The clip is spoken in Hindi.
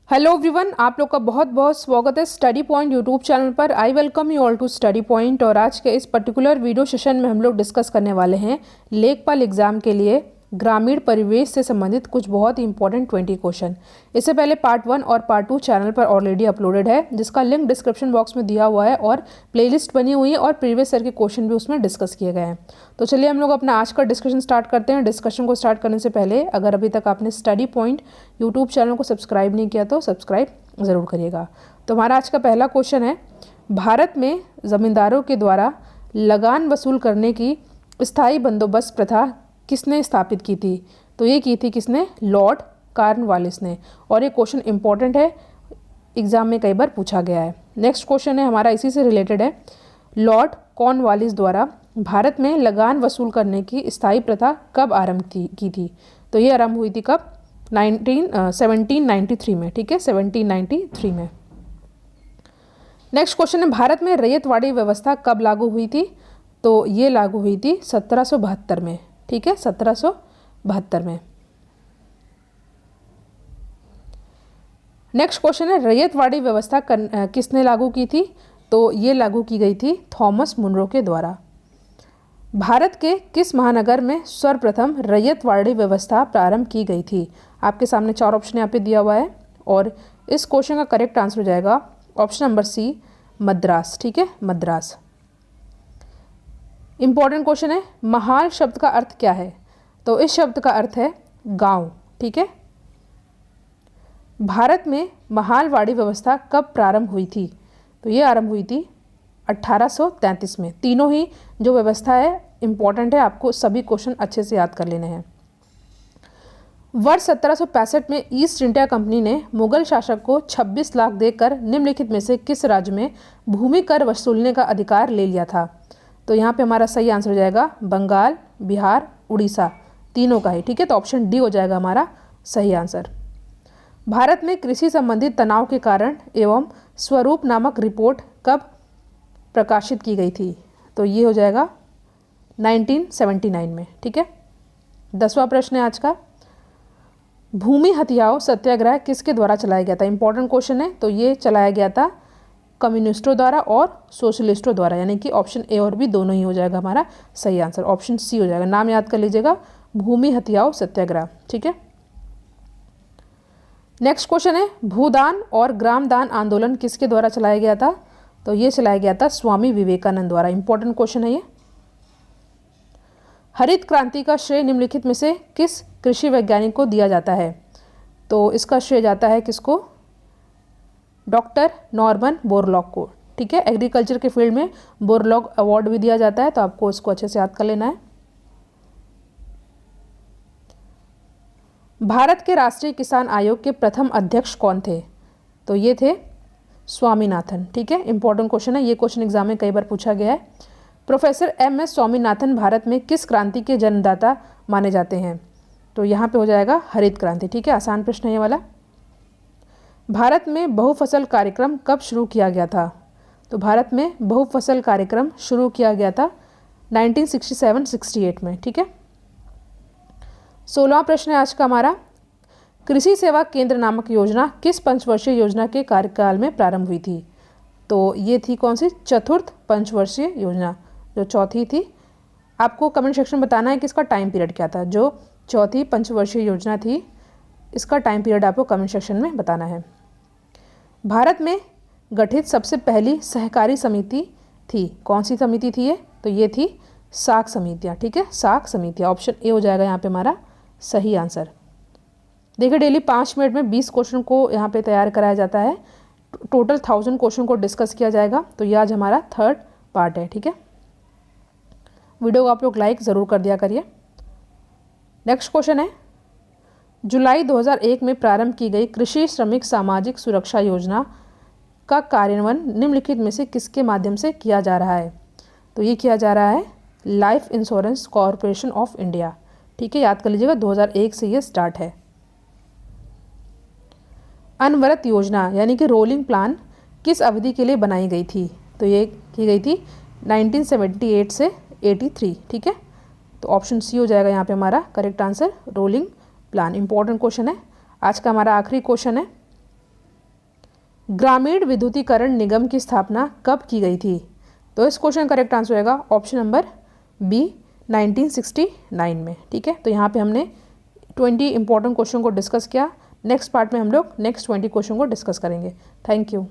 हेलो एवरीवन, आप लोग का बहुत बहुत स्वागत है स्टडी पॉइंट यूट्यूब चैनल पर। I welcome you all to study point. और आज के इस पर्टिकुलर वीडियो सेशन में हम लोग डिस्कस करने वाले हैं लेखपाल एग्जाम के लिए ग्रामीण परिवेश से संबंधित कुछ बहुत ही इंपॉर्टेंट 20 क्वेश्चन। इससे पहले पार्ट 1 और पार्ट 2 चैनल पर ऑलरेडी अपलोडेड है, जिसका लिंक डिस्क्रिप्शन बॉक्स में दिया हुआ है और प्लेलिस्ट बनी हुई है और प्रीवियस ईयर के क्वेश्चन भी उसमें डिस्कस किए गए हैं। तो चलिए हम लोग अपना आज का डिस्कशन स्टार्ट करते हैं। डिस्कशन को स्टार्ट करने से पहले अगर अभी तक आपने स्टडी पॉइंट यूट्यूब चैनल को सब्सक्राइब नहीं किया तो सब्सक्राइब ज़रूर करिएगा। तो हमारा आज का पहला क्वेश्चन है, भारत में ज़मींदारों के द्वारा लगान वसूल करने की स्थायी बंदोबस्त प्रथा किसने स्थापित की थी? तो ये की थी किसने? लॉर्ड कॉर्नवालिस ने। और ये क्वेश्चन इंपॉर्टेंट है, एग्जाम में कई बार पूछा गया है। नेक्स्ट क्वेश्चन है हमारा इसी से रिलेटेड है, लॉर्ड कॉर्नवालिस द्वारा भारत में लगान वसूल करने की स्थायी प्रथा कब आरंभ की थी? तो ये आरंभ हुई थी कब? 1793 में। ठीक है, 1793 में। नेक्स्ट क्वेश्चन है, भारत में रैयतवाड़ी व्यवस्था कब लागू हुई थी? तो ये लागू हुई थी 1772 में। ठीक है, 1772 में। नेक्स्ट क्वेश्चन है, रैयतवाड़ी व्यवस्था किसने लागू की थी? तो ये लागू की गई थी थॉमस मुनरो के द्वारा। भारत के किस महानगर में सर्वप्रथम रैयतवाड़ी व्यवस्था प्रारंभ की गई थी? आपके सामने 4 ऑप्शन यहाँ पे दिया हुआ है और इस क्वेश्चन का करेक्ट आंसर हो जाएगा ऑप्शन नंबर सी, मद्रास। ठीक है, मद्रास। इंपॉर्टेंट क्वेश्चन है, महाल शब्द का अर्थ क्या है? तो इस शब्द का अर्थ है गांव। ठीक है, भारत में महालवाड़ी व्यवस्था कब प्रारंभ हुई थी? तो ये आरंभ हुई थी 1833 में। तीनों ही जो व्यवस्था है इंपॉर्टेंट है, आपको सभी क्वेश्चन अच्छे से याद कर लेने हैं। वर्ष 1765 में ईस्ट इंडिया कंपनी ने मुगल शासक को 26 लाख देकर निम्नलिखित में से किस राज्य में भूमि कर वसूलने का अधिकार ले लिया था? तो यहाँ पे हमारा सही आंसर हो जाएगा बंगाल, बिहार, उड़ीसा, तीनों का ही। ठीक है, तो ऑप्शन डी हो जाएगा हमारा सही आंसर। भारत में कृषि संबंधित तनाव के कारण एवं स्वरूप नामक रिपोर्ट कब प्रकाशित की गई थी? तो ये हो जाएगा 1979 में। ठीक है, 10वां प्रश्न है आज का, भूमि हथियाओ सत्याग्रह किसके द्वारा चलाया गया था? इंपॉर्टेंट क्वेश्चन है। तो ये चलाया गया था कम्युनिस्टों द्वारा और सोशलिस्टों द्वारा, यानी कि ऑप्शन ए और बी दोनों ही हो जाएगा हमारा सही आंसर। ऑप्शन सी हो जाएगा, नाम याद कर लीजिएगा, भूमि हथियाओ सत्याग्रह। ठीक है, नेक्स्ट क्वेश्चन है, भूदान और ग्रामदान आंदोलन किसके द्वारा चलाया गया था? तो ये चलाया गया था स्वामी विवेकानंद द्वारा। इंपॉर्टेंट क्वेश्चन है ये। हरित क्रांति का श्रेय निम्नलिखित में से किस कृषि वैज्ञानिक को दिया जाता है? तो इसका श्रेय जाता है किसको? डॉक्टर नॉर्मन बोरलॉग को। ठीक है, एग्रीकल्चर के फील्ड में बोरलॉग अवार्ड भी दिया जाता है, तो आपको इसको अच्छे से याद कर लेना है। भारत के राष्ट्रीय किसान आयोग के प्रथम अध्यक्ष कौन थे? तो ये थे स्वामीनाथन। ठीक है, इंपॉर्टेंट क्वेश्चन है, ये क्वेश्चन एग्जाम में कई बार पूछा गया है। Professor MS. स्वामीनाथन भारत में किस क्रांति के जन्मदाता माने जाते हैं? तो यहाँ पे हो जाएगा हरित क्रांति। ठीक है, आसान प्रश्न है ये वाला। भारत में बहुफसल कार्यक्रम कब शुरू किया गया था? तो भारत में बहुफसल कार्यक्रम शुरू किया गया था 1967-68 में। ठीक है, 16वां प्रश्न है आज का हमारा, कृषि सेवा केंद्र नामक योजना किस पंचवर्षीय योजना के कार्यकाल में प्रारंभ हुई थी? तो ये थी कौन सी? चतुर्थ पंचवर्षीय योजना, जो चौथी थी। आपको कमेंट सेक्शन में बताना है कि इसका टाइम पीरियड क्या था। जो चौथी पंचवर्षीय योजना थी, इसका टाइम पीरियड आपको कमेंट सेक्शन में बताना है। भारत में गठित सबसे पहली सहकारी समिति थी, कौन सी समिति थी ये? तो ये थी साख समितियाँ। ठीक है, साख समितियाँ, ऑप्शन ए हो जाएगा यहाँ पे हमारा सही आंसर। देखिए, डेली 5 मिनट में 20 क्वेश्चन को यहाँ पे तैयार कराया जाता है। टोटल 1000 क्वेश्चन को डिस्कस किया जाएगा। तो ये आज हमारा 3rd पार्ट है। ठीक है, वीडियो को आप लोग लाइक ज़रूर कर दिया करिए। नेक्स्ट क्वेश्चन है, जुलाई 2001 में प्रारंभ की गई कृषि श्रमिक सामाजिक सुरक्षा योजना का कार्यान्वयन निम्नलिखित में से किसके माध्यम से किया जा रहा है? तो ये किया जा रहा है life insurance corporation of India. ठीक है, याद कर लीजिएगा, 2001 से ये स्टार्ट है। अनवरत योजना यानी कि रोलिंग प्लान किस अवधि के लिए बनाई गई थी? तो ये की गई थी 1978 से 83। ठीक है, तो ऑप्शन सी हो जाएगा यहाँ पे हमारा correct answer, rolling plan. Important question है। आज का हमारा आखिरी क्वेश्चन है, ग्रामीण विद्युतीकरण निगम की स्थापना कब की गई थी? तो इस क्वेश्चन का करेक्ट आंसर होगा ऑप्शन नंबर बी 1969 में। ठीक है, तो यहाँ पे हमने 20 इंपॉर्टेंट क्वेश्चन को डिस्कस किया। नेक्स्ट पार्ट में हम लोग नेक्स्ट 20 क्वेश्चन को डिस्कस करेंगे। Thank you.